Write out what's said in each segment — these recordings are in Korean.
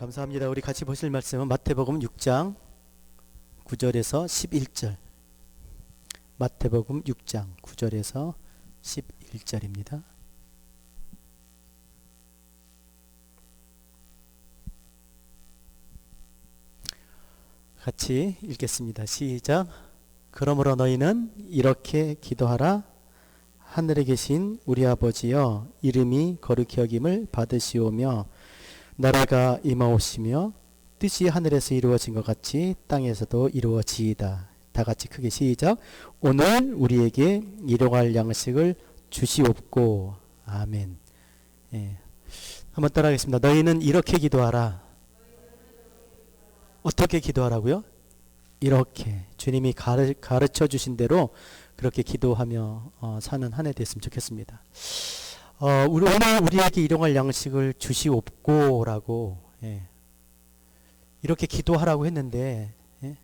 감사합니다. 우리 같이 보실 말씀은 마태복음 6장 9절에서 11절. 마태복음 6장 9절에서 11절입니다. 같이 읽겠습니다. 시작. 그러므로 너희는 이렇게 기도하라. 하늘에 계신 우리 아버지여, 이름이 거룩히 여김을 받으시오며 나라가 임하오시며 뜻이 하늘에서 이루어진 것 같이 땅에서도 이루어지이다. 다 같이 크게 시작. 오늘 우리에게 일용할 양식을 주시옵고. 아멘. 예. 한번 따라하겠습니다. 너희는 이렇게 기도하라. 어떻게 기도하라고요? 이렇게 주님이 가르쳐 주신 대로 그렇게 기도하며 사는 한 해 됐으면 좋겠습니다. 오늘 우리에게 일용할 양식을 주시옵고라고, 예, 이렇게 기도하라고 했는데, 예,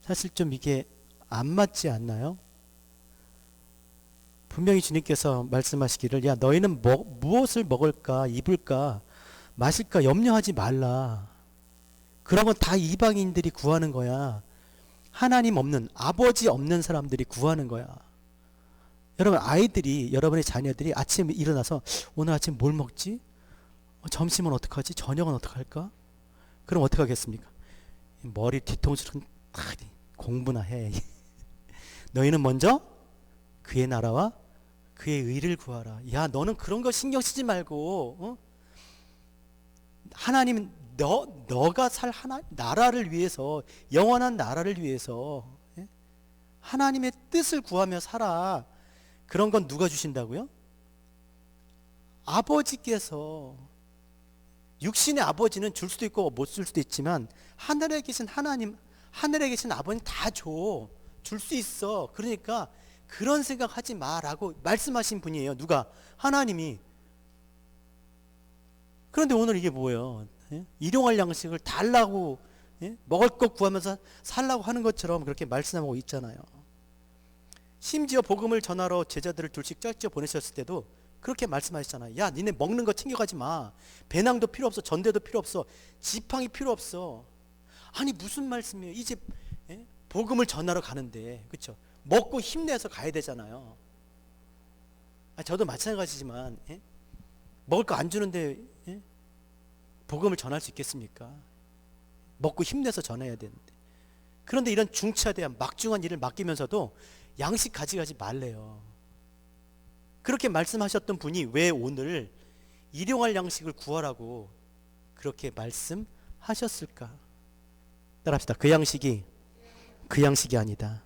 사실 좀 이게 안 맞지 않나요? 분명히 주님께서 말씀하시기를, 야, 너희는 무엇을 먹을까, 입을까, 마실까 염려하지 말라. 그런 건 다 이방인들이 구하는 거야. 하나님 없는, 아버지 없는 사람들이 구하는 거야. 여러분, 아이들이, 여러분의 자녀들이 아침에 일어나서 오늘 아침 뭘 먹지? 점심은 어떡하지? 저녁은 어떡할까? 그럼 어떡하겠습니까? 머리 뒤통수로 공부나 해. 너희는 먼저 그의 나라와 그의 의를 구하라. 야, 너는 그런 거 신경 쓰지 말고, 하나님은 너가 살 나라를 위해서, 영원한 나라를 위해서, 예? 하나님의 뜻을 구하며 살아. 그런 건 누가 주신다고요? 아버지께서. 육신의 아버지는 줄 수도 있고 못 줄 수도 있지만 하늘에 계신 하나님, 하늘에 계신 아버지는 다 줘. 줄 수 있어. 그러니까 그런 생각하지 마라고 말씀하신 분이에요. 누가? 하나님이. 그런데 오늘 이게 뭐예요? 예? 일용할 양식을 달라고, 예? 먹을 것 구하면서 살라고 하는 것처럼 그렇게 말씀하고 있잖아요. 심지어 복음을 전하러 제자들을 둘씩 짝지어 보내셨을 때도 그렇게 말씀하셨잖아요. 야, 니네 먹는 거 챙겨가지 마. 배낭도 필요 없어. 전대도 필요 없어. 지팡이 필요 없어. 아니, 무슨 말씀이에요? 이제, 예? 복음을 전하러 가는데, 그렇죠? 먹고 힘내서 가야 되잖아요. 저도 마찬가지지만, 예? 먹을 거 안 주는데, 예? 복음을 전할 수 있겠습니까? 먹고 힘내서 전해야 되는데. 그런데 이런 중차대한 막중한 일을 맡기면서도 양식 가져가지 말래요. 그렇게 말씀하셨던 분이 왜 오늘 일용할 양식을 구하라고 그렇게 말씀하셨을까? 따라합시다. 그 양식이 아니다.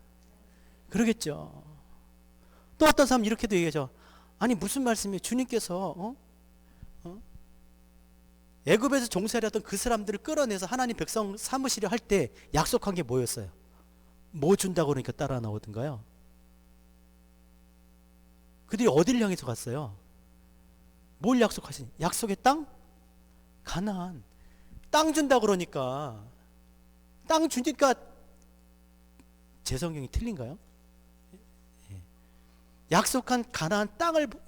그러겠죠. 또 어떤 사람은 이렇게도 얘기하죠. 아니, 무슨 말씀이에요? 주님께서 애굽에서 종살이했던 그 사람들을 끌어내서 하나님 백성 삼으시려 할 때 약속한 게 뭐였어요? 뭐 준다고 그러니까 따라 나오던가요? 그들이 어디를 향해서 갔어요? 뭘 약속하신? 약속의 땅? 가나안. 땅 준다 그러니까, 땅 주니까 제 성경이 틀린가요? 예. 약속한 가나안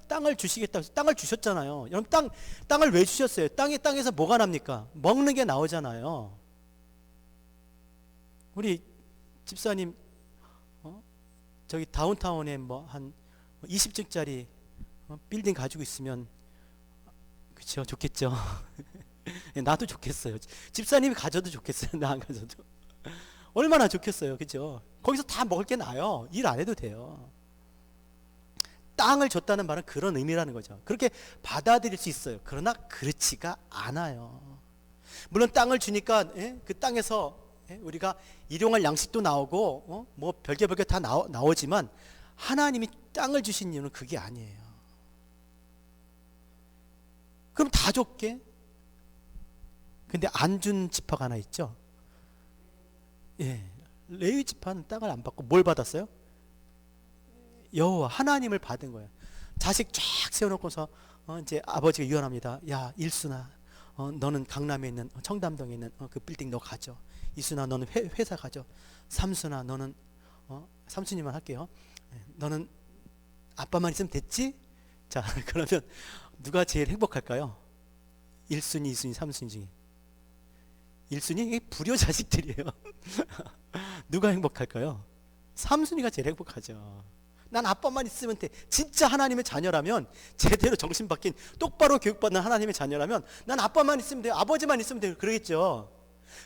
땅을 주시겠다고 해서 땅을 주셨잖아요. 여러분, 땅을 왜 주셨어요? 땅에서 뭐가 납니까? 먹는 게 나오잖아요. 우리 집사님, 저기 다운타운에 한 20층짜리 빌딩 가지고 있으면, 그쵸, 좋겠죠. 나도 좋겠어요. 집사님이 가져도 좋겠어요. 나 안 가져도. 얼마나 좋겠어요. 그죠? 거기서 다 먹을 게 나요. 일 안 해도 돼요. 땅을 줬다는 말은 그런 의미라는 거죠. 그렇게 받아들일 수 있어요. 그러나 그렇지가 않아요. 물론 땅을 주니까, 예? 그 땅에서, 예? 우리가 일용할 양식도 나오고, 뭐 별게 다 나오지만 하나님이 땅을 주신 이유는 그게 아니에요. 그럼 다 줬게? 근데 안 준 지파가 하나 있죠. 예, 레위 지파는 땅을 안 받고 뭘 받았어요? 여호와 하나님을 받은 거예요. 자식 쫙 세워놓고서 이제 아버지가 유언합니다. 야, 일순아, 너는 강남에 있는, 청담동에 있는 그 빌딩 너 가져. 이순아, 너는 회사 가져. 삼순아, 너는 삼순이만 할게요. 너는 아빠만 있으면 됐지? 자, 그러면 누가 제일 행복할까요? 1순위, 2순위, 3순위 중에 1순위 불효 자식들이에요. 누가 행복할까요? 3순위가 제일 행복하죠. 난 아빠만 있으면 돼. 진짜 하나님의 자녀라면, 제대로 정신 박힌 똑바로 교육받는 하나님의 자녀라면 난 아빠만 있으면 돼요, 아버지만 있으면 돼요, 그러겠죠.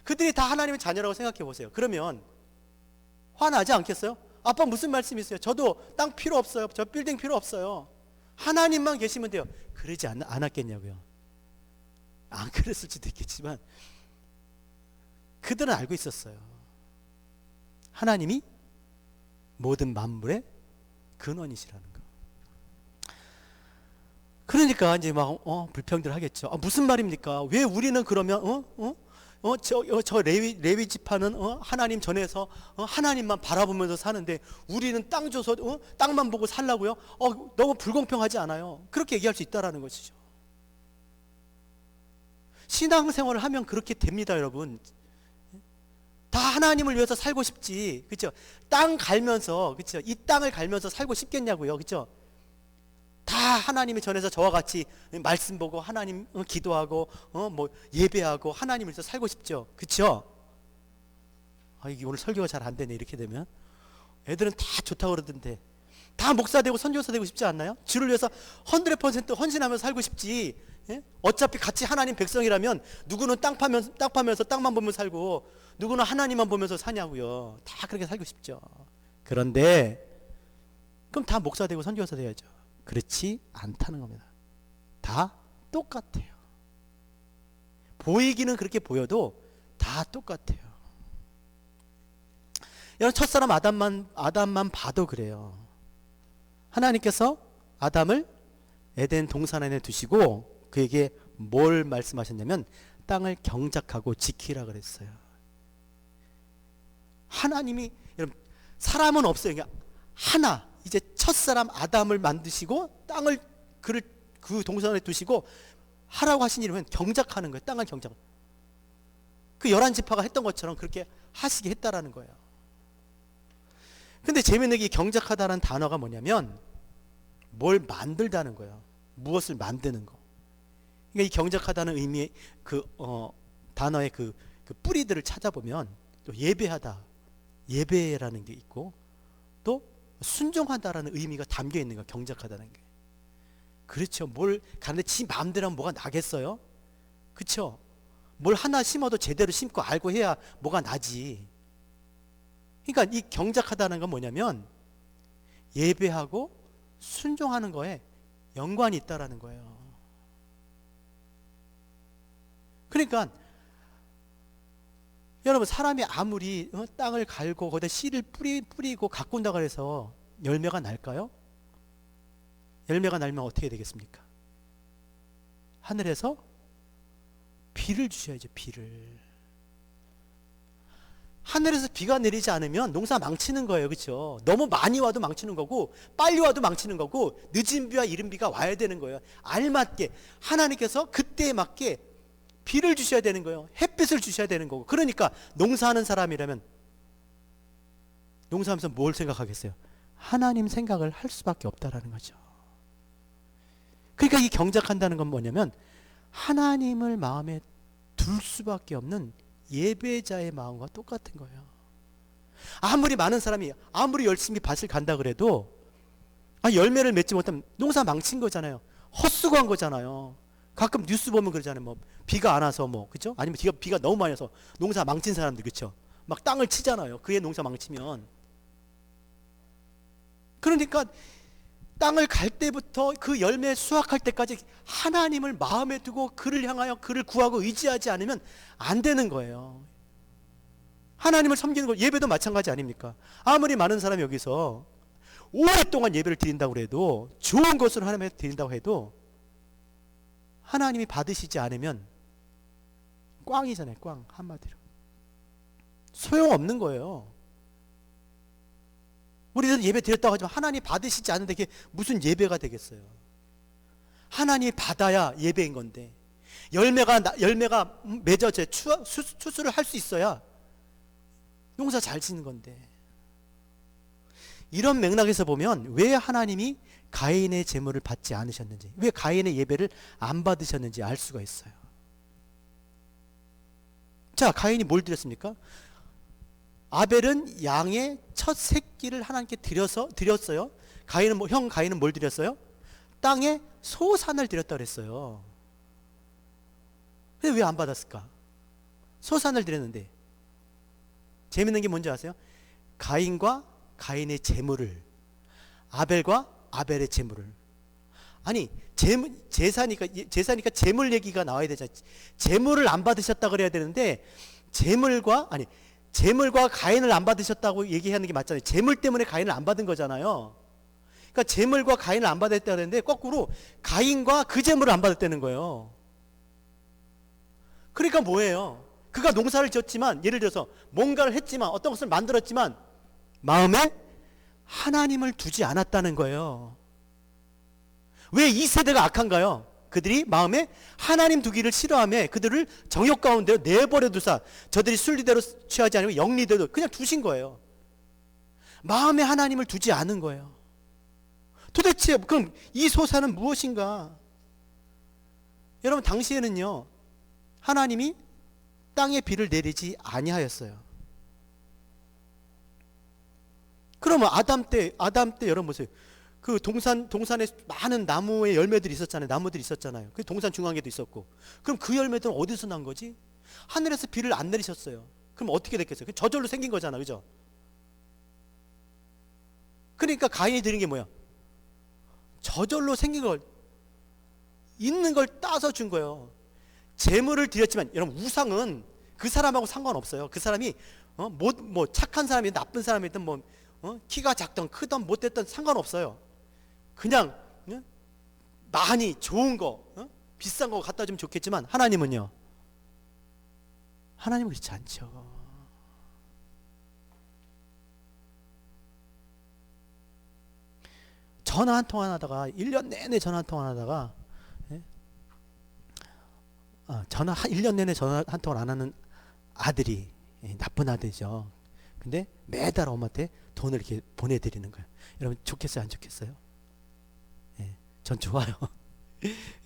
그들이 다 하나님의 자녀라고 생각해 보세요. 그러면 화나지 않겠어요? 아빠 무슨 말씀이 있어요? 저도 땅 필요 없어요, 저 빌딩 필요 없어요, 하나님만 계시면 돼요. 그러지 않았겠냐고요. 안 그랬을 수도 있겠지만 그들은 알고 있었어요. 하나님이 모든 만물의 근원이시라는 거. 그러니까 이제 막 불평들 하겠죠. 무슨 말입니까? 왜 우리는 그러면 저 레위 지파는 하나님 전에서 하나님만 바라보면서 사는데 우리는 땅 줘서 땅만 보고 살라고요? 너무 불공평하지 않아요? 그렇게 얘기할 수 있다라는 것이죠. 신앙생활을 하면 그렇게 됩니다, 여러분. 다 하나님을 위해서 살고 싶지, 그렇죠? 땅 갈면서, 그렇죠? 이 땅을 갈면서 살고 싶겠냐고요, 그렇죠? 다 하나님이 전에서 저와 같이 말씀 보고 하나님 기도하고 뭐 예배하고 하나님을 위해서 살고 싶죠, 그렇죠? 이게 오늘 설교가 잘 안 되네. 이렇게 되면 애들은 다 좋다고 그러던데, 다 목사 되고 선교사 되고 싶지 않나요? 주를 위해서 100% 헌신하면서 살고 싶지. 예? 어차피 같이 하나님 백성이라면 누구는 땅 파면서 땅만 보면서 살고 누구는 하나님만 보면서 사냐고요. 다 그렇게 살고 싶죠. 그런데 그럼 다 목사 되고 선교사 돼야죠. 그렇지 않다는 겁니다. 다 똑같아요. 보이기는 그렇게 보여도 다 똑같아요. 여러분, 첫사람 아담만 봐도 그래요. 하나님께서 아담을 에덴 동산 안에 두시고 그에게 뭘 말씀하셨냐면 땅을 경작하고 지키라 그랬어요. 하나님이, 여러분, 사람은 없어요. 그러니까 하나, 이제 첫사람 아담을 만드시고 땅을 그 동산 안에 두시고 하라고 하신 일이면 경작하는 거예요. 땅을 경작. 그 11지파가 했던 것처럼 그렇게 하시게 했다라는 거예요. 근데 재미있는 게 경작하다는 단어가 뭐냐면 뭘 만들다는 거예요. 무엇을 만드는 거. 그러니까 이 경작하다는 의미의 단어의 그 뿌리들을 찾아보면 또 예배하다, 예배라는 게 있고 또 순종하다라는 의미가 담겨 있는 거예요. 경작하다는 게. 그렇죠. 뭘 가는데 지 마음대로 하면 뭐가 나겠어요? 그렇죠. 뭘 하나 심어도 제대로 심고 알고 해야 뭐가 나지. 그러니까 이 경작하다는 건 뭐냐면 예배하고 순종하는 거에 연관이 있다라는 거예요. 그러니까 여러분, 사람이 아무리 땅을 갈고 거기다 씨를 뿌리고 가꾼다고 해서 열매가 날까요? 열매가 날면 어떻게 되겠습니까? 하늘에서 비를 주셔야죠. 비를. 하늘에서 비가 내리지 않으면 농사 망치는 거예요, 그렇죠? 너무 많이 와도 망치는 거고 빨리 와도 망치는 거고 늦은 비와 이른 비가 와야 되는 거예요. 알맞게 하나님께서 그때에 맞게 비를 주셔야 되는 거예요. 햇빛을 주셔야 되는 거고. 그러니까 농사하는 사람이라면 농사하면서 뭘 생각하겠어요? 하나님 생각을 할 수밖에 없다라는 거죠. 그러니까 이 경작한다는 건 뭐냐면 하나님을 마음에 둘 수밖에 없는 예배자의 마음과 똑같은 거예요. 아무리 많은 사람이 아무리 열심히 밭을 간다 그래도 열매를 맺지 못하면 농사 망친 거잖아요. 헛수고한 거잖아요. 가끔 뉴스 보면 그러잖아요. 뭐 비가 안 와서 뭐, 그죠? 아니면 비가 너무 많이 와서 농사 망친 사람들, 그죠? 막 땅을 치잖아요. 그의 농사 망치면. 그러니까 땅을 갈 때부터 그 열매 수확할 때까지 하나님을 마음에 두고 그를 향하여 그를 구하고 의지하지 않으면 안 되는 거예요. 하나님을 섬기는 거, 예배도 마찬가지 아닙니까? 아무리 많은 사람이 여기서 오랫동안 예배를 드린다고 해도, 좋은 것으로 하나님께 드린다고 해도 하나님이 받으시지 않으면 꽝이잖아요. 꽝. 한마디로 소용없는 거예요. 우리는 예배 드렸다고 하지만 하나님 받으시지 않는데 그게 무슨 예배가 되겠어요? 하나님이 받아야 예배인 건데, 열매가 맺어져 추수를 할 수 있어야 농사 잘 짓는 건데. 이런 맥락에서 보면 왜 하나님이 가인의 제물을 받지 않으셨는지, 왜 가인의 예배를 안 받으셨는지 알 수가 있어요. 자, 가인이 뭘 드렸습니까? 아벨은 양의 첫 새끼를 하나님께 드렸어요. 가인은 뭘 드렸어요? 땅에 소산을 드렸다 그랬어요. 근데 왜 안 받았을까? 소산을 드렸는데. 재밌는 게 뭔지 아세요? 가인과 가인의 재물을, 아벨과 아벨의 재물을. 아니, 제사니까 재물 얘기가 나와야 되잖아요. 재물을 안 받으셨다 그래야 되는데, 재물과 가인을 안 받으셨다고 얘기하는 게 맞잖아요. 재물 때문에 가인을 안 받은 거잖아요. 그러니까 재물과 가인을 안 받았다 그랬는데, 거꾸로 가인과 그 재물을 안 받았다는 거예요. 그러니까 뭐예요? 그가 농사를 지었지만, 예를 들어서 뭔가를 했지만, 어떤 것을 만들었지만 마음에 하나님을 두지 않았다는 거예요. 왜 이 세대가 악한가요? 그들이 마음에 하나님 두기를 싫어하며 그들을 정욕 가운데 내버려 두사 저들이 순리대로 취하지 않으면 영리대로 그냥 두신 거예요. 마음에 하나님을 두지 않은 거예요. 도대체 그럼 이 소사는 무엇인가? 여러분, 당시에는요, 하나님이 땅에 비를 내리지 아니하였어요. 그러면 아담 때 여러분 보세요. 그 동산에 많은 나무의 열매들이 있었잖아요. 나무들이 있었잖아요. 그 동산 중앙에도 있었고. 그럼 그 열매들은 어디서 난 거지? 하늘에서 비를 안 내리셨어요. 그럼 어떻게 됐겠어요? 저절로 생긴 거잖아, 그죠? 그러니까 가인이 드린 게 뭐야? 저절로 생긴 걸, 있는 걸 따서 준 거예요. 재물을 드렸지만, 여러분, 우상은 그 사람하고 상관없어요. 그 사람이 뭐 착한 사람이든 나쁜 사람이든 키가 작든 크든 못됐든 상관없어요. 그냥 많이 좋은 거, 비싼 거 갖다 주면 좋겠지만, 하나님은요, 하나님은 그렇지 않죠. 전화 한 통 안 하다가 1년 내내 전화 한 통 안 하다가 1년 내내 전화 한 통을 안 하는 아들이 나쁜 아들이죠. 근데 매달 엄마한테 돈을 이렇게 보내드리는 거예요. 여러분, 좋겠어요, 안 좋겠어요? 예, 전 좋아요.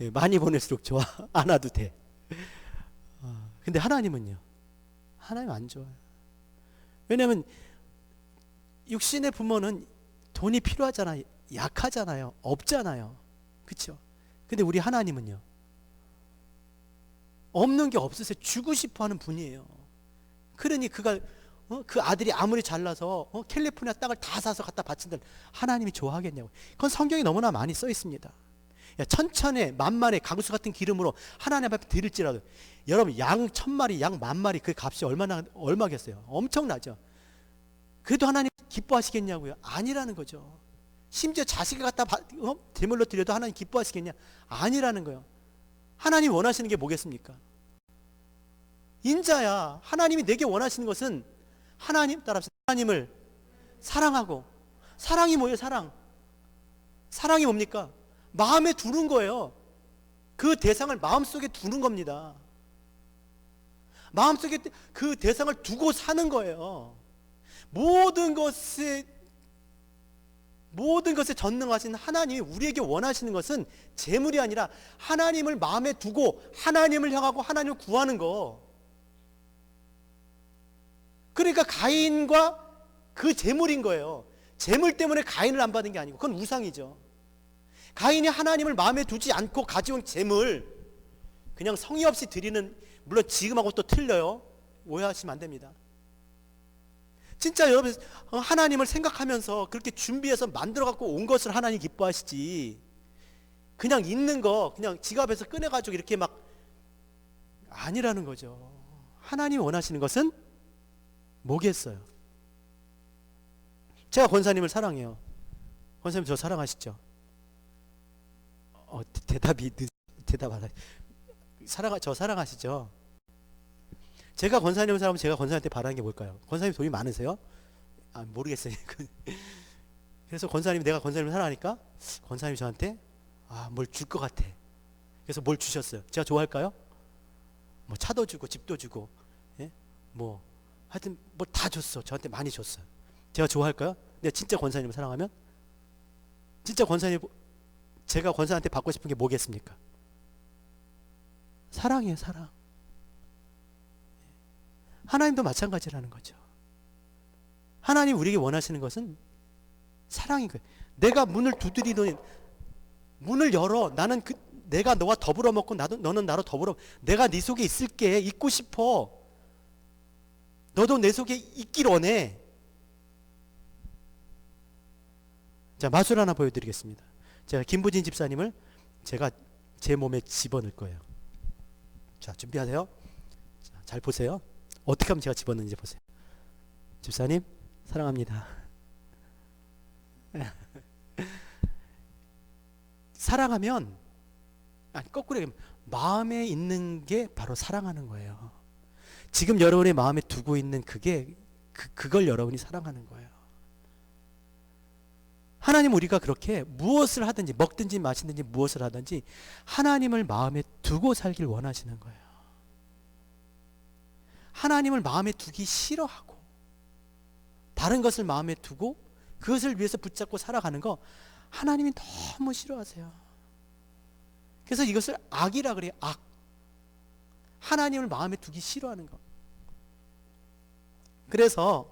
예, 많이 보낼수록 좋아. 안 와도 돼. 근데 하나님은요, 하나님 안 좋아요. 왜냐하면 육신의 부모는 돈이 필요하잖아요. 약하잖아요. 없잖아요. 그렇죠? 근데 우리 하나님은요, 없는 게 없으세요. 주고 싶어 하는 분이에요. 그러니 그가 그 아들이 아무리 잘나서 캘리포니아 땅을 다 사서 갖다 바친들 하나님이 좋아하겠냐고. 그건 성경에 너무나 많이 써 있습니다. 천천에 만만에 강수 같은 기름으로 하나님 앞에 드릴지라도, 여러분, 양 1000마리 양 10,000마리 그 값이 얼마겠어요? 엄청나죠. 그래도 하나님 기뻐하시겠냐고요? 아니라는 거죠. 심지어 자식을 갖다 제물로 드려도 하나님 기뻐하시겠냐? 아니라는 거예요. 하나님 원하시는 게 뭐겠습니까? 인자야. 하나님이 내게 원하시는 것은, 하나님을 사랑하고. 사랑이 뭐예요? 사랑이 뭡니까? 마음에 두는 거예요. 그 대상을 마음속에 두는 겁니다. 마음속에 그 대상을 두고 사는 거예요. 모든 것에 전능하신 하나님이 우리에게 원하시는 것은 재물이 아니라 하나님을 마음에 두고 하나님을 향하고 하나님을 구하는 거. 그러니까 가인과 그 재물인 거예요. 재물 때문에 가인을 안 받은 게 아니고, 그건 우상이죠. 가인이 하나님을 마음에 두지 않고 가져온 재물, 그냥 성의 없이 드리는, 물론 지금하고 또 틀려요. 오해하시면 안 됩니다. 진짜 여러분, 하나님을 생각하면서 그렇게 준비해서 만들어 갖고 온 것을 하나님 기뻐하시지, 그냥 있는 거 그냥 지갑에서 꺼내가지고 이렇게 막, 아니라는 거죠. 하나님이 원하시는 것은 뭐겠어요? 제가 권사님을 사랑해요. 권사님 저 사랑하시죠? 대답 안 하. 저 사랑하시죠? 제가 권사님을 사랑하면 제가 권사님한테 바라는 게 뭘까요? 권사님 돈이 많으세요? 모르겠어요. 그래서 내가 권사님을 사랑하니까 권사님이 저한테 뭘 줄 것 같아. 그래서 뭘 주셨어요? 제가 좋아할까요? 뭐 차도 주고 집도 주고, 예? 뭐 하여튼 뭐 다 줬어. 저한테 많이 줬어요. 제가 좋아할까요? 내가 진짜 권사님을 사랑하면? 제가 권사한테 받고 싶은 게 뭐겠습니까? 사랑이에요, 사랑. 하나님도 마찬가지라는 거죠. 하나님 우리에게 원하시는 것은 사랑인 거예요. 내가 문을 두드리더니 문을 열어. 나는 내가 너와 더불어 먹고 너는 나로 더불어. 내가 네 속에 있을게. 있고 싶어. 너도 내 속에 있길 원해. 자, 마술 하나 보여드리겠습니다. 제가 김부진 집사님을 제가 제 몸에 집어넣을 거예요. 자, 준비하세요. 자, 잘 보세요. 어떻게 하면 제가 집어넣는지 보세요. 집사님 사랑합니다. 사랑하면, 아니 거꾸로 얘기하면 마음에 있는 게 바로 사랑하는 거예요. 지금 여러분의 마음에 두고 있는 그걸 여러분이 사랑하는 거예요. 하나님 우리가 그렇게 무엇을 하든지 먹든지 마시든지 무엇을 하든지 하나님을 마음에 두고 살길 원하시는 거예요. 하나님을 마음에 두기 싫어하고 다른 것을 마음에 두고 그것을 위해서 붙잡고 살아가는 거 하나님이 너무 싫어하세요. 그래서 이것을 악이라 그래요. 악. 하나님을 마음에 두기 싫어하는 거. 그래서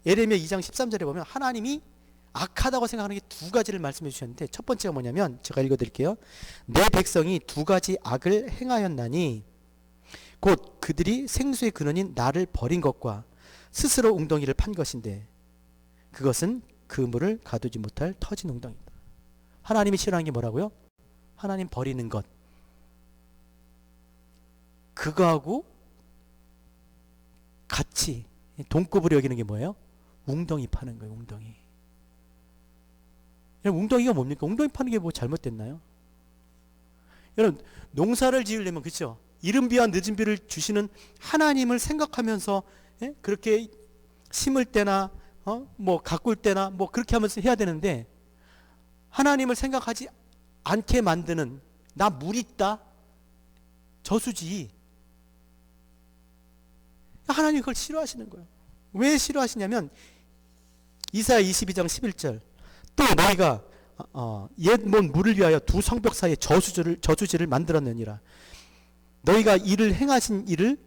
예레미야 2장 13절에 보면 하나님이 악하다고 생각하는 게 두 가지를 말씀해 주셨는데, 첫 번째가 뭐냐면 제가 읽어드릴게요. 내 백성이 두 가지 악을 행하였나니 곧 그들이 생수의 근원인 나를 버린 것과 스스로 웅덩이를 판 것인데 그것은 그 물을 가두지 못할 터진 웅덩이다. 하나님이 싫어하는 게 뭐라고요? 하나님 버리는 것. 그거하고 같이 동급으로 여기는 게 뭐예요? 웅덩이 파는 거예요. 웅덩이. 웅덩이가 뭡니까? 웅덩이 파는 게 뭐 잘못됐나요? 여러분, 농사를 지으려면, 그렇죠? 이른 비와 늦은 비를 주시는 하나님을 생각하면서 그렇게 심을 때나 뭐 가꿀 때나 뭐 그렇게 하면서 해야 되는데, 하나님을 생각하지 않게 만드는, 나 물 있다, 저수지. 하나님이 그걸 싫어하시는 거예요. 왜 싫어하시냐면 이사야 22장 11절, 또 너희가 옛 먼 물을 위하여 두 성벽 사이에 저수지를 만들었느니라. 너희가 이를 행하신 일을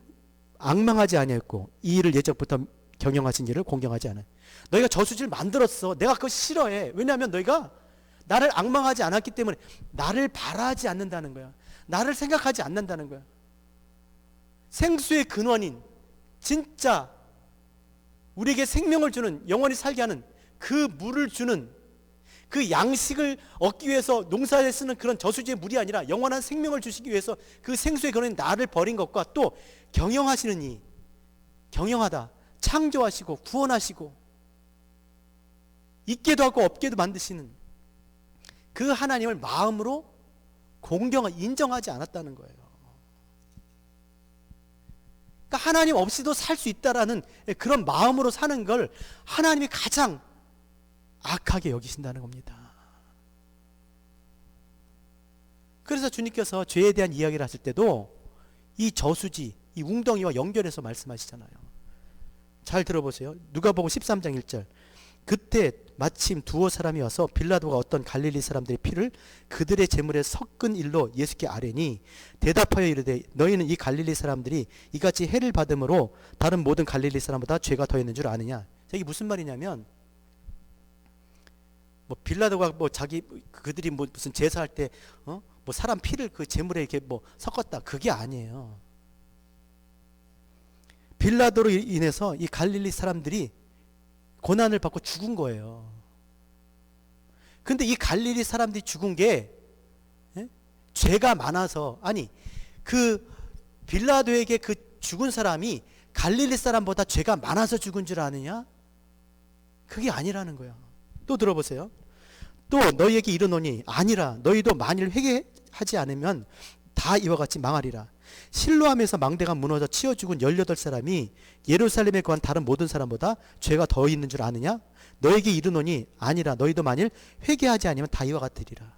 앙망하지 아니했고 이 일을 예적부터 경영하신 일을 공경하지 않아요. 너희가 저수지를 만들었어. 내가 그거 싫어해. 왜냐하면 너희가 나를 앙망하지 않았기 때문에 나를 바라지 않는다는 거야. 나를 생각하지 않는다는 거야. 생수의 근원인, 진짜 우리에게 생명을 주는, 영원히 살게 하는 그 물을 주는, 그 양식을 얻기 위해서 농사에 쓰는 그런 저수지의 물이 아니라 영원한 생명을 주시기 위해서 그 생수의 근원인 나를 버린 것과 또 경영하시는 이, 경영하다, 창조하시고 구원하시고 있게도 하고 없게도 만드시는 그 하나님을 마음으로 인정하지 않았다는 거예요. 그러니까 하나님 없이도 살 수 있다라는 그런 마음으로 사는 걸 하나님이 가장 악하게 여기신다는 겁니다. 그래서 주님께서 죄에 대한 이야기를 하실 때도 이 저수지, 이 웅덩이와 연결해서 말씀하시잖아요. 잘 들어보세요. 누가복음 13장 1절. 그때 마침 두어 사람이 와서 빌라도가 어떤 갈릴리 사람들의 피를 그들의 제물에 섞은 일로 예수께 아뢰니 대답하여 이르되 너희는 이 갈릴리 사람들이 이같이 해를 받음으로 다른 모든 갈릴리 사람보다 죄가 더했는 줄 아느냐. 이게 무슨 말이냐면, 뭐 빌라도가 뭐 그들이 뭐 무슨 제사할 때 뭐 사람 피를 그 제물에 이렇게 뭐 섞었다, 그게 아니에요. 빌라도로 인해서 이 갈릴리 사람들이 고난을 받고 죽은 거예요. 근데 이 갈릴리 사람들이 죽은 게 죄가 많아서, 아니 그 빌라도에게 그 죽은 사람이 갈릴리 사람보다 죄가 많아서 죽은 줄 아느냐? 그게 아니라는 거야. 또 들어보세요. 또 너희에게 이르노니 아니라 너희도 만일 회개하지 않으면 다 이와 같이 망하리라. 실로암에서 망대가 무너져 치어 죽은 18사람이 예루살렘에 거한 다른 모든 사람보다 죄가 더 있는 줄 아느냐? 너에게 이르노니 아니라 너희도 만일 회개하지 않으면 다 이와 같으리라.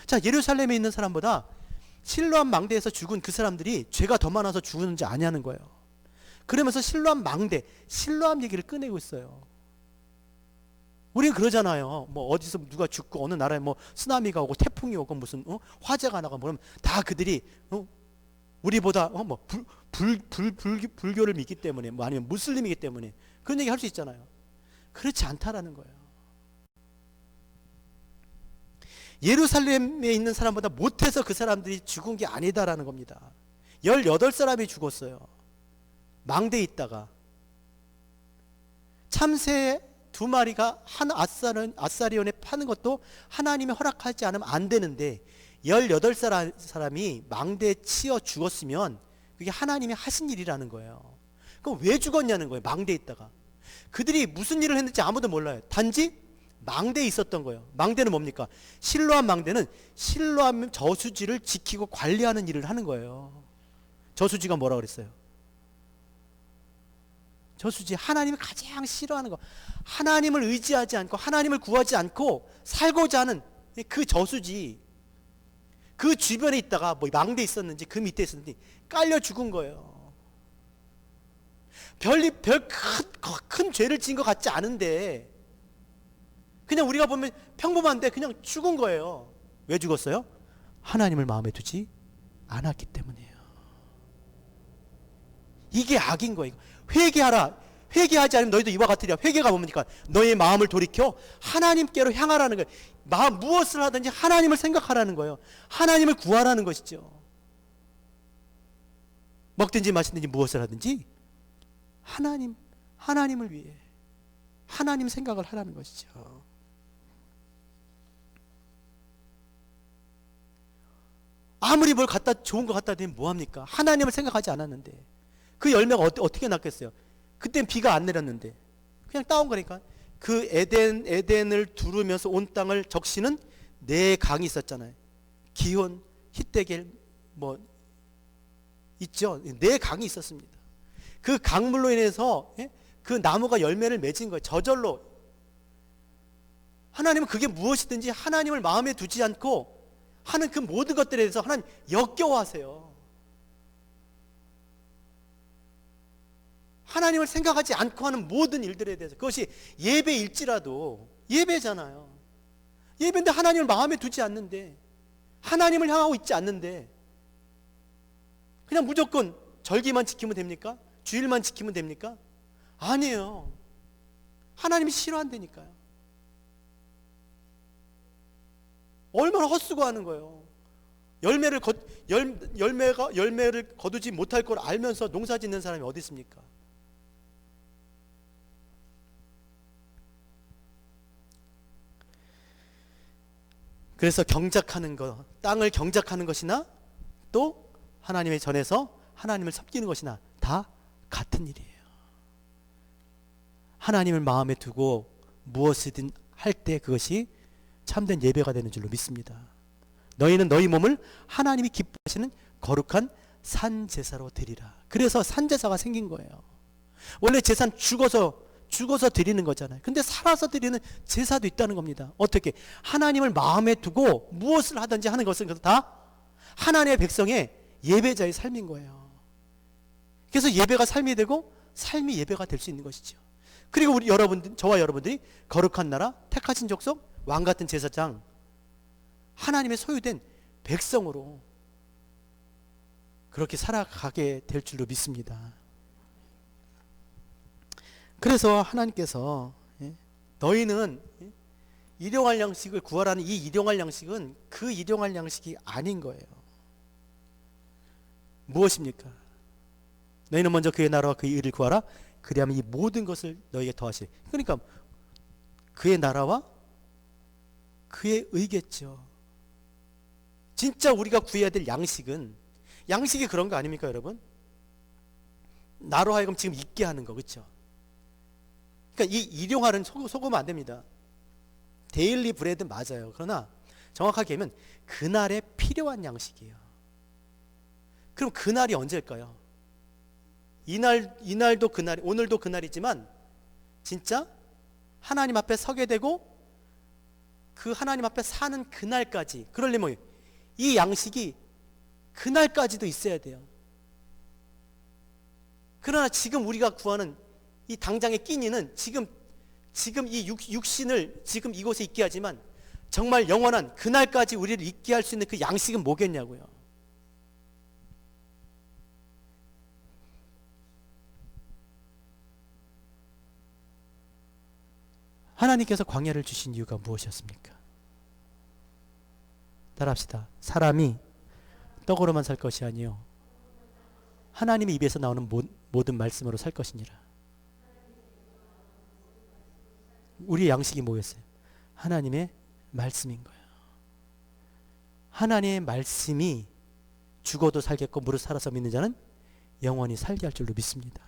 자, 예루살렘에 있는 사람보다 실로암 망대에서 죽은 그 사람들이 죄가 더 많아서 죽었는지 아냐는 거예요. 그러면서 실로암 망대, 실로암 얘기를 꺼내고 있어요. 우리는 그러잖아요. 뭐 어디서 누가 죽고 어느 나라에 뭐 쓰나미가 오고 태풍이 오고 무슨 화재가 나고 그러면 다 그들이 우리보다 불교를 믿기 때문에 뭐 아니면 무슬림이기 때문에 그런 얘기 할 수 있잖아요. 그렇지 않다라는 거예요. 예루살렘에 있는 사람보다 못해서 그 사람들이 죽은 게 아니다라는 겁니다. 18사람이 죽었어요. 망대에 있다가. 참새 2마리가 한 아사리온에 파는 것도 하나님이 허락하지 않으면 안 되는데 18사람이 망대에 치여 죽었으면 그게 하나님이 하신 일이라는 거예요. 그럼 왜 죽었냐는 거예요. 망대에 있다가. 그들이 무슨 일을 했는지 아무도 몰라요. 단지 망대에 있었던 거예요. 망대는 뭡니까? 실로암 망대는 실로암 저수지를 지키고 관리하는 일을 하는 거예요. 저수지가 뭐라 그랬어요? 저수지, 하나님이 가장 싫어하는 거. 하나님을 의지하지 않고 하나님을 구하지 않고 살고자 하는 그 저수지, 그 주변에 있다가 뭐 망대에 있었는지 그 밑에 있었는지 깔려 죽은 거예요. 별 큰 죄를 지은 것 같지 않은데 그냥 우리가 보면 평범한데 그냥 죽은 거예요. 왜 죽었어요? 하나님을 마음에 두지 않았기 때문이에요. 이게 악인 거예요. 회개하라. 회개하지 않으면 너희도 이와 같으리라. 회개가 뭡니까? 너의 마음을 돌이켜 하나님께로 향하라는 거예요. 무엇을 하든지 하나님을 생각하라는 거예요. 하나님을 구하라는 것이죠. 먹든지 마시든지 무엇을 하든지 하나님을 위해 하나님 생각을 하라는 것이죠. 아무리 뭘 좋은 거 갖다 대면 뭐합니까? 하나님을 생각하지 않았는데 그 열매가 어떻게 났겠어요? 그땐 비가 안 내렸는데 그냥 따온 거니까. 그 에덴을 두르면서 온 땅을 적시는 4강이 있었잖아요. 기혼, 히데겔 뭐 있죠. 4강이 있었습니다. 그 강물로 인해서 그 나무가 열매를 맺은 거예요. 저절로. 하나님은 그게 무엇이든지 하나님을 마음에 두지 않고 하는 그 모든 것들에 대해서 하나님 역겨워하세요. 하나님을 생각하지 않고 하는 모든 일들에 대해서, 그것이 예배일지라도 예배잖아요. 예배인데 하나님을 마음에 두지 않는데, 하나님을 향하고 있지 않는데 그냥 무조건 절기만 지키면 됩니까? 주일만 지키면 됩니까? 아니에요. 하나님이 싫어한다니까요. 얼마나 헛수고하는 거예요. 열매를 거두지 못할 걸 알면서 농사 짓는 사람이 어디 있습니까? 그래서 경작하는 것, 땅을 경작하는 것이나 또 하나님의 전에서 하나님을 섬기는 것이나 다 같은 일이에요. 하나님을 마음에 두고 무엇이든 할 때 그것이 참된 예배가 되는 줄로 믿습니다. 너희는 너희 몸을 하나님이 기뻐하시는 거룩한 산제사로 드리라. 그래서 산제사가 생긴 거예요. 원래 제사는 죽어서 드리는 거잖아요. 근데 살아서 드리는 제사도 있다는 겁니다. 어떻게? 하나님을 마음에 두고 무엇을 하든지 하는 것은 다 하나님의 백성의 예배자의 삶인 거예요. 그래서 예배가 삶이 되고 삶이 예배가 될 수 있는 것이죠. 그리고 저와 여러분들이 거룩한 나라, 택하신 족속, 왕같은 제사장, 하나님의 소유된 백성으로 그렇게 살아가게 될 줄로 믿습니다. 그래서 하나님께서 너희는 일용할 양식을 구하라는 이 일용할 양식은 그 일용할 양식이 아닌 거예요. 무엇입니까? 너희는 먼저 그의 나라와 그의 의를 구하라. 그리하면 이 모든 것을 너희에게 더하시리. 그러니까 그의 나라와 그의 의겠죠. 진짜 우리가 구해야 될 양식이 그런 거 아닙니까, 여러분? 나로 하여금 지금 있게 하는 거, 그렇죠? 그러니까 이 일용할은 속으면 안 됩니다. 데일리 브레드 맞아요. 그러나 정확하게 하면 그날에 필요한 양식이에요. 그럼 그날이 언제일까요? 이날도 그날, 오늘도 그날이지만 진짜 하나님 앞에 서게 되고 그 하나님 앞에 사는 그날까지, 그러려면 이 양식이 그날까지도 있어야 돼요. 그러나 지금 우리가 구하는 이 당장의 끼니는 지금 이 육신을 지금 이곳에 있게 하지만 정말 영원한 그날까지 우리를 있게 할 수 있는 그 양식은 뭐겠냐고요. 하나님께서 광야를 주신 이유가 무엇이었습니까? 따라합시다. 사람이 떡으로만 살 것이 아니요 하나님의 입에서 나오는 모든 말씀으로 살 것이니라. 우리의 양식이 뭐였어요? 하나님의 말씀인 거예요. 하나님의 말씀이 죽어도 살겠고 무릇 살아서 믿는 자는 영원히 살게 할 줄로 믿습니다.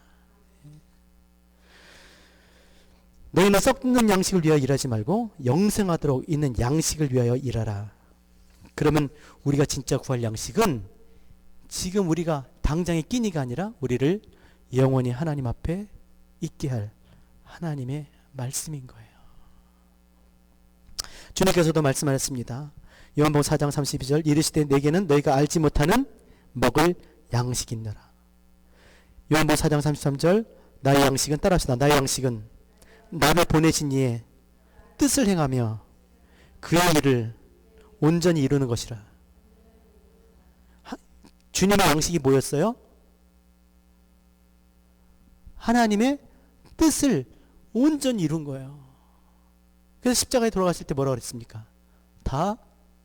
너희는 썩는 양식을 위하여 일하지 말고 영생하도록 있는 양식을 위하여 일하라. 그러면 우리가 진짜 구할 양식은 지금 우리가 당장의 끼니가 아니라 우리를 영원히 하나님 앞에 있게 할 하나님의 말씀인 거예요. 주님께서도 말씀하셨습니다. 요한복음 4장 32절 이르시되 내게는 너희가 알지 못하는 먹을 양식이 있노라. 요한복음 4장 33절 나의 양식은 따라합시다. 나의 양식은 나를 보내신 이의 뜻을 행하며 그의 일을 온전히 이루는 것이라. 주님의 양식이 뭐였어요? 하나님의 뜻을 온전히 이룬 거예요. 그래서 십자가에 돌아가실 때 뭐라고 그랬습니까? 다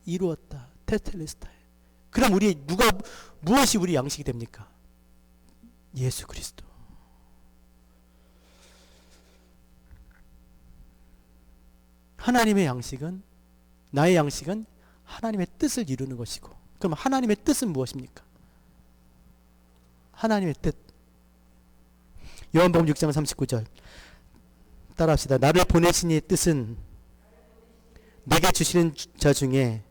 이루었다. 테텔레스타이. 그럼 무엇이 우리 양식이 됩니까? 예수 그리스도. 하나님의 양식은, 나의 양식은 하나님의 뜻을 이루는 것이고, 그럼 하나님의 뜻은 무엇입니까? 하나님의 뜻. 요한복음 6장 39절 따라합시다. 나를 보내신 이의 뜻은 내게 주시는 자 중에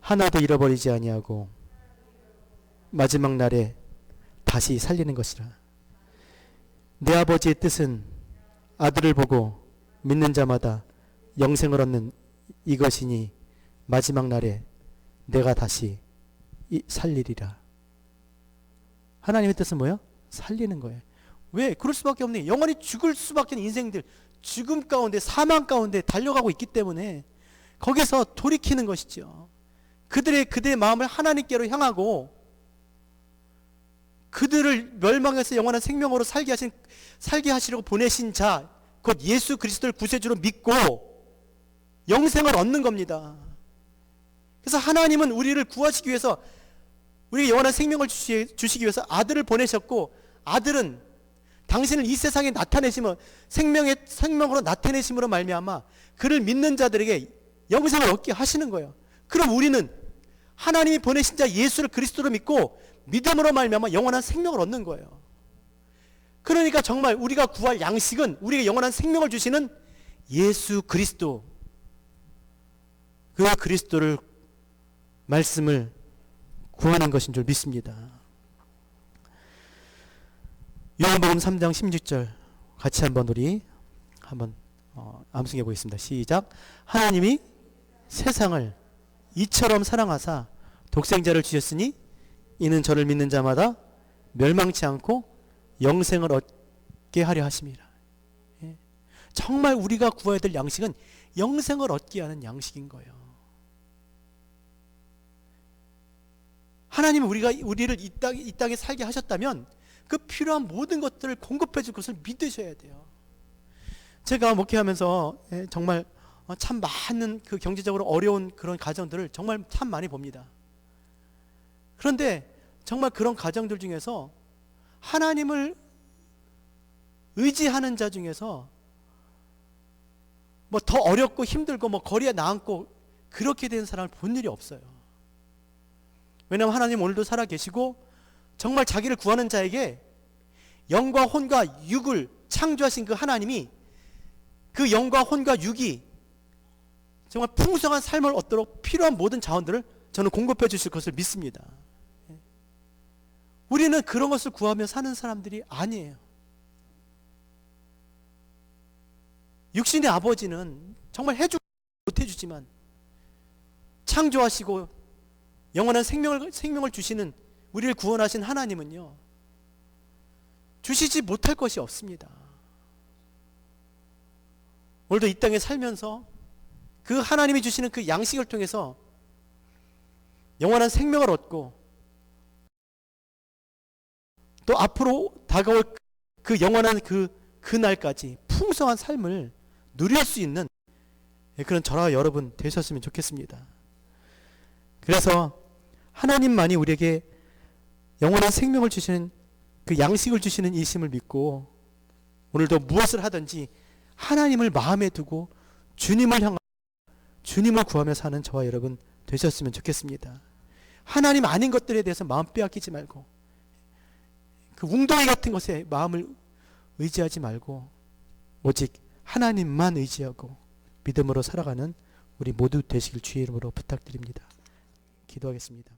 하나도 잃어버리지 아니하고 마지막 날에 다시 살리는 것이라. 내 아버지의 뜻은 아들을 보고 믿는 자마다 영생을 얻는 이것이니 마지막 날에 내가 다시 살리리라. 하나님의 뜻은 뭐예요? 살리는 거예요. 왜? 그럴 수밖에 없네. 영원히 죽을 수밖에 없는 인생들, 죽음 가운데, 사망 가운데 달려가고 있기 때문에 거기서 돌이키는 것이죠. 그들의 마음을 하나님께로 향하고 그들을 멸망해서 영원한 생명으로 살게 하시려고 보내신 자, 곧 예수 그리스도를 구세주로 믿고 영생을 얻는 겁니다. 그래서 하나님은 우리를 구하시기 위해서, 우리에게 영원한 생명을 주시기 위해서 아들을 보내셨고, 아들은 당신을 이 세상에 나타내심으로, 생명으로 나타내심으로 말미암아 그를 믿는 자들에게 영생을 얻게 하시는 거예요. 그럼 우리는 하나님이 보내신 자 예수를 그리스도로 믿고 믿음으로 말미암아 영원한 생명을 얻는 거예요. 그러니까 정말 우리가 구할 양식은 우리에게 영원한 생명을 주시는 예수 그리스도, 그 그리스도를 말씀을 구하는 것인 줄 믿습니다. 요한복음 3장 16절 같이 한번 암송해 보겠습니다. 시작. 하나님이 세상을 이처럼 사랑하사 독생자를 주셨으니 이는 저를 믿는 자마다 멸망치 않고 영생을 얻게 하려 하심이라. 정말 우리가 구해야 될 양식은 영생을 얻게 하는 양식인 거예요. 하나님은 우리를 이 땅에 살게 하셨다면 그 필요한 모든 것들을 공급해 줄 것을 믿으셔야 돼요. 제가 목회하면서 정말 참 많은 그 경제적으로 어려운 그런 가정들을 정말 참 많이 봅니다. 그런데 정말 그런 가정들 중에서 하나님을 의지하는 자 중에서 뭐 더 어렵고 힘들고 뭐 거리에 나앉고 그렇게 된 사람을 본 일이 없어요. 왜냐하면 하나님 오늘도 살아 계시고 정말 자기를 구하는 자에게 영과 혼과 육을 창조하신 그 하나님이 그 영과 혼과 육이 정말 풍성한 삶을 얻도록 필요한 모든 자원들을 저는 공급해 주실 것을 믿습니다. 우리는 그런 것을 구하며 사는 사람들이 아니에요. 육신의 아버지는 정말 해주고 못해주지만 창조하시고 영원한 생명을 주시는 우리를 구원하신 하나님은요, 주시지 못할 것이 없습니다. 오늘도 이 땅에 살면서 그 하나님이 주시는 그 양식을 통해서 영원한 생명을 얻고 또 앞으로 다가올 그 영원한 그 날까지 풍성한 삶을 누릴 수 있는 그런 저와 여러분 되셨으면 좋겠습니다. 그래서 하나님만이 우리에게 영원한 생명을 주시는 그 양식을 주시는 이심을 믿고 오늘도 무엇을 하든지 하나님을 마음에 두고 주님을 향하여 주님을 구하며 사는 저와 여러분 되셨으면 좋겠습니다. 하나님 아닌 것들에 대해서 마음 빼앗기지 말고 그 웅덩이 같은 것에 마음을 의지하지 말고 오직 하나님만 의지하고 믿음으로 살아가는 우리 모두 되시길 주의 이름으로 부탁드립니다. 기도하겠습니다.